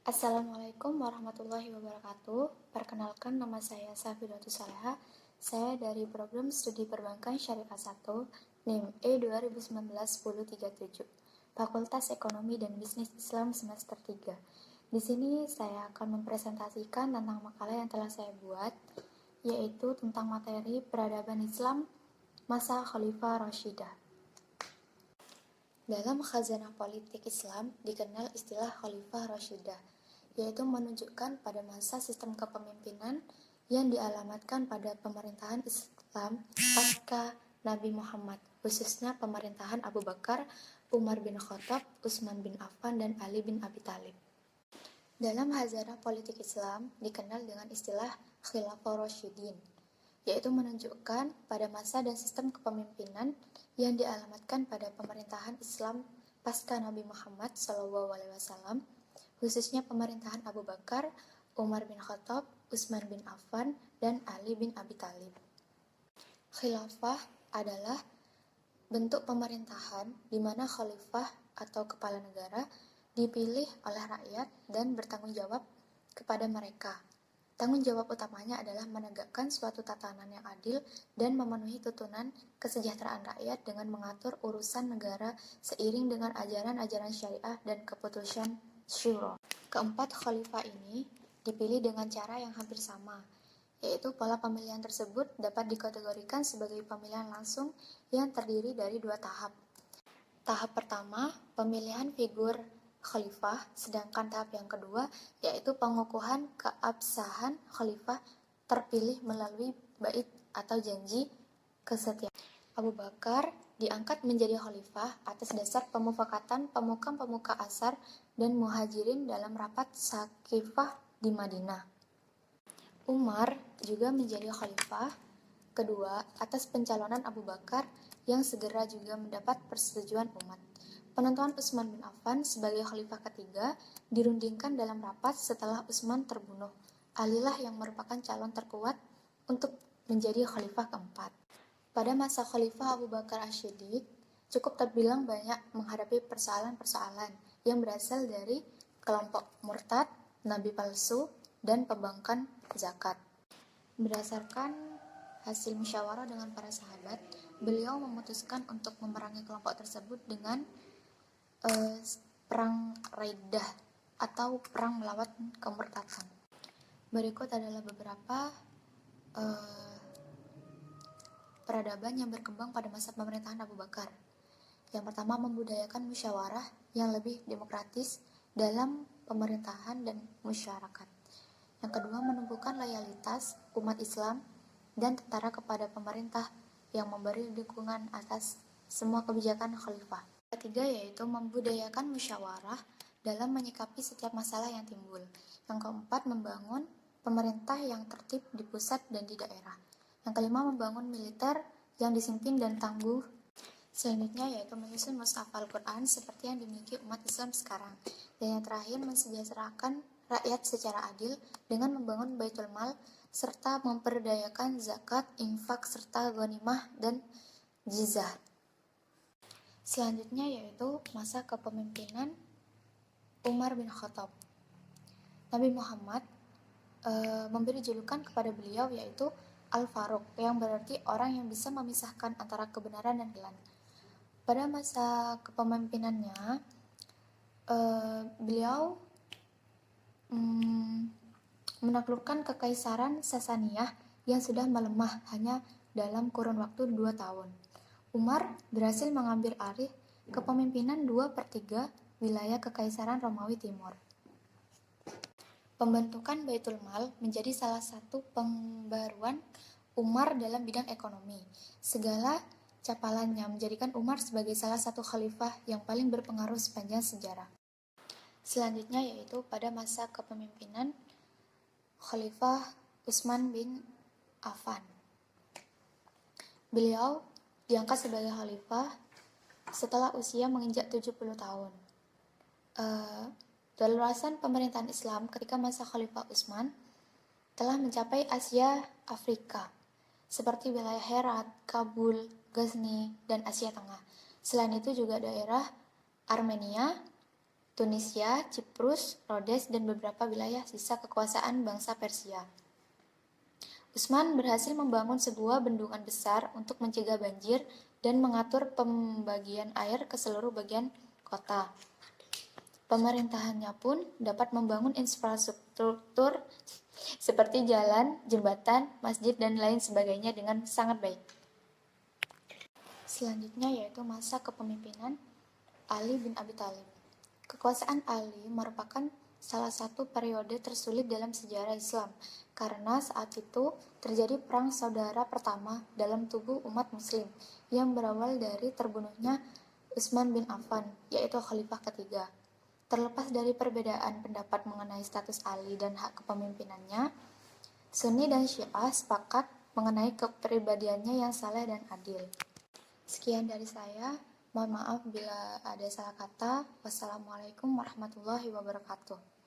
Assalamualaikum warahmatullahi wabarakatuh. Perkenalkan, nama saya Safidatus Saleha. Saya dari program Studi Perbankan Syariah 1, NIM E 2019-1037, Fakultas Ekonomi dan Bisnis Islam semester 3. Di sini saya akan mempresentasikan tentang makalah yang telah saya buat, yaitu tentang materi peradaban Islam masa Khalifah Rashidah. Dalam khazanah politik Islam dikenal istilah Khalifah Rashidah, yaitu menunjukkan pada masa sistem kepemimpinan yang dialamatkan pada pemerintahan Islam pasca Nabi Muhammad, khususnya pemerintahan Abu Bakar, Umar bin Khattab, Utsman bin Affan, dan Ali bin Abi Thalib. Dalam khazanah politik Islam dikenal dengan istilah Khilafah Rasyidin, yaitu menunjukkan pada masa dan sistem kepemimpinan yang dialamatkan pada pemerintahan Islam pasca Nabi Muhammad SAW, khususnya pemerintahan Abu Bakar, Umar bin Khattab, Utsman bin Affan, dan Ali bin Abi Thalib. Khilafah adalah bentuk pemerintahan di mana khalifah atau kepala negara dipilih oleh rakyat dan bertanggung jawab kepada mereka. Tanggung jawab utamanya adalah menegakkan suatu tatanan yang adil dan memenuhi tuntunan kesejahteraan rakyat dengan mengatur urusan negara seiring dengan ajaran-ajaran syariah dan keputusan syura. Keempat khalifah ini dipilih dengan cara yang hampir sama, yaitu pola pemilihan tersebut dapat dikategorikan sebagai pemilihan langsung yang terdiri dari dua tahap. Tahap pertama, pemilihan figur khalifah, sedangkan tahap yang kedua yaitu pengukuhan keabsahan khalifah terpilih melalui bait atau janji kesetiaan. Abu Bakar diangkat menjadi khalifah atas dasar pemufakatan pemuka-pemuka Ansar dan Muhajirin dalam rapat Saqifah di Madinah. Umar juga menjadi khalifah kedua atas pencalonan Abu Bakar yang segera juga mendapat persetujuan umat. Penentuan Utsman bin Affan sebagai khalifah ketiga dirundingkan dalam rapat setelah Utsman terbunuh. Alilah yang merupakan calon terkuat untuk menjadi khalifah keempat. Pada masa Khalifah Abu Bakar Asy-Syiddiq, cukup terbilang banyak menghadapi persoalan-persoalan yang berasal dari kelompok murtad, nabi palsu, dan pembangkang zakat. Berdasarkan hasil musyawarah dengan para sahabat, beliau memutuskan untuk memerangi kelompok tersebut dengan perang Raidah atau perang melawan kemurtadan. Berikut adalah beberapa peradaban yang berkembang pada masa pemerintahan Abu Bakar. Yang pertama, membudayakan musyawarah yang lebih demokratis dalam pemerintahan dan masyarakat. Yang kedua, menumbuhkan loyalitas umat Islam dan tentara kepada pemerintah yang memberi dukungan atas semua kebijakan khalifah. Ketiga, yaitu membudayakan musyawarah dalam menyikapi setiap masalah yang timbul. Yang keempat, membangun pemerintah yang tertib di pusat dan di daerah. Yang kelima, membangun militer yang disiplin dan tangguh. Selanjutnya yaitu menyusun mushaf Al-Quran seperti yang dimiliki umat Islam sekarang. Dan yang terakhir, mensejahterakan rakyat secara adil dengan membangun baitul mal serta memperdayakan zakat, infak, serta ghanimah dan jizah. Selanjutnya yaitu masa kepemimpinan Umar bin Khattab. Nabi Muhammad memberi julukan kepada beliau yaitu Al-Faruq, yang berarti orang yang bisa memisahkan antara kebenaran dan kebenaran. Pada masa kepemimpinannya, beliau menaklukkan kekaisaran Sasaniyah yang sudah melemah hanya dalam kurun waktu 2 tahun. Umar berhasil mengambil alih kepemimpinan 2/3 wilayah kekaisaran Romawi Timur. Pembentukan Baitul Mal menjadi salah satu pembaruan Umar dalam bidang ekonomi. Segala capalannya menjadikan Umar sebagai salah satu khalifah yang paling berpengaruh sepanjang sejarah. Selanjutnya yaitu pada masa kepemimpinan Khalifah Utsman bin Affan. Beliau diangkat sebagai khalifah setelah usia menginjak 70 tahun. Luasan pemerintahan Islam ketika masa Khalifah Utsman telah mencapai Asia Afrika, seperti wilayah Herat, Kabul, Ghazni, dan Asia Tengah. Selain itu juga daerah Armenia, Tunisia, Ciprus, Rhodes, dan beberapa wilayah sisa kekuasaan bangsa Persia. Utsman berhasil membangun sebuah bendungan besar untuk mencegah banjir dan mengatur pembagian air ke seluruh bagian kota. Pemerintahannya pun dapat membangun infrastruktur seperti jalan, jembatan, masjid, dan lain sebagainya dengan sangat baik. Selanjutnya yaitu masa kepemimpinan Ali bin Abi Thalib. Kekuasaan Ali merupakan salah satu periode tersulit dalam sejarah Islam, karena saat itu terjadi perang saudara pertama dalam tubuh umat muslim yang berawal dari terbunuhnya Utsman bin Affan, yaitu khalifah ketiga. Terlepas dari perbedaan pendapat mengenai status Ali dan hak kepemimpinannya, Sunni dan Syiah sepakat mengenai kepribadiannya yang saleh dan adil. Sekian dari saya. Mohon maaf bila ada salah kata. Wassalamualaikum warahmatullahi wabarakatuh.